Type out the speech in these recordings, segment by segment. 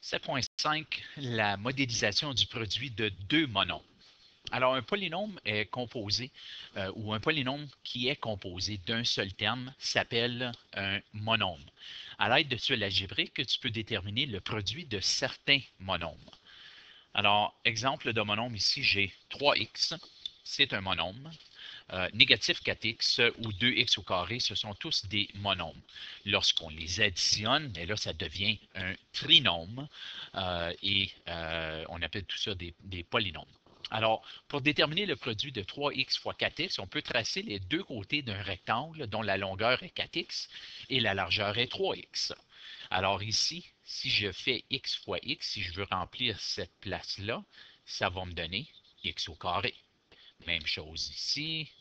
7.5, la modélisation du produit de deux monombres. Alors, un polynôme est composé, ou un polynôme qui est composé d'un seul terme s'appelle un monombre. À l'aide de tuiles algébriques, tu peux déterminer le produit de certains monombres. Alors, exemple de monombre ici, j'ai 3x, c'est un monombre. Négatif 4x ou 2x au carré, ce sont tous des monombres. Lorsqu'on les additionne, et là, ça devient un trinôme et on appelle tout ça des polynômes. Alors, pour déterminer le produit de 3x fois 4x, on peut tracer les deux côtés d'un rectangle dont la longueur est 4x et la largeur est 3x. Alors ici, si je fais x fois x, si je veux remplir cette place-là, ça va me donner x au carré. Même chose ici,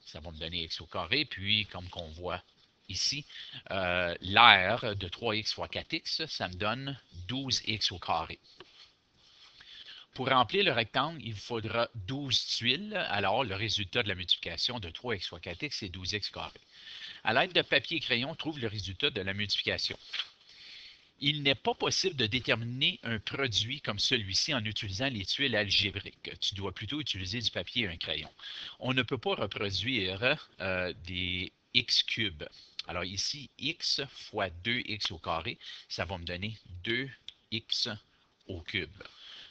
ça va me donner x au carré, puis comme qu'on voit ici, l'aire de 3x fois 4x, ça me donne 12x au carré. Pour remplir le rectangle, il faudra 12 tuiles, alors le résultat de la multiplication de 3x fois 4x, c'est 12x carré. À l'aide de papier et crayon, on trouve le résultat de la multiplication. Il n'est pas possible de déterminer un produit comme celui-ci en utilisant les tuiles algébriques. Tu dois plutôt utiliser du papier et un crayon. On ne peut pas reproduire des x cubes. Alors ici, x fois 2x au carré, ça va me donner 2x au cube.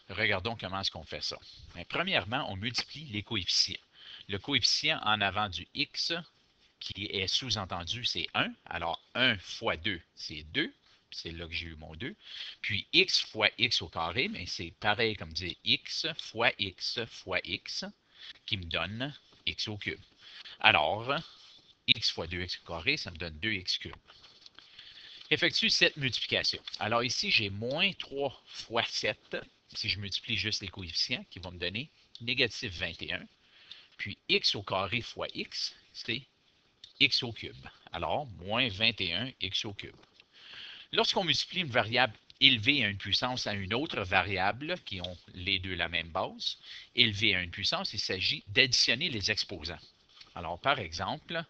Regardons comment est-ce qu'on fait ça. Bien, premièrement, on multiplie les coefficients. Le coefficient en avant du x, qui est sous-entendu, c'est 1. Alors, 1 fois 2, c'est 2. C'est là que j'ai eu mon 2. Puis, x fois x au carré, mais c'est pareil comme dire x fois x fois x, qui me donne x au cube. Alors, x fois 2x au carré, ça me donne 2x cube. Effectue cette multiplication. Alors ici, j'ai moins 3 fois 7, si je multiplie juste les coefficients, qui vont me donner négatif 21. Puis x au carré fois x, c'est x au cube. Alors, moins 21 x au cube. Lorsqu'on multiplie une variable élevée à une puissance à une autre variable, qui ont les deux la même base, élevée à une puissance, il s'agit d'additionner les exposants. Alors, par exemple,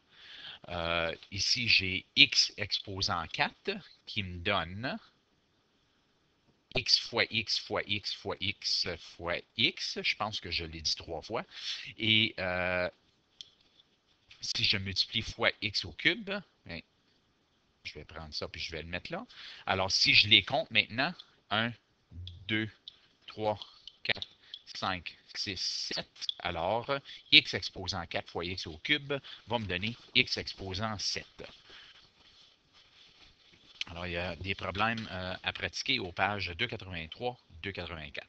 ici, j'ai x exposant 4 qui me donne x fois x fois x fois x fois x. Je pense que je l'ai dit 3 fois. Et si je multiplie fois x au cube, bien, je vais prendre ça puis je vais le mettre là. Alors, si je les compte maintenant, 1, 2, 3, 4, 5, 6, 7. Alors, x exposant 4 fois x au cube va me donner x exposant 7. Alors, il y a des problèmes à pratiquer aux pages 283, 284.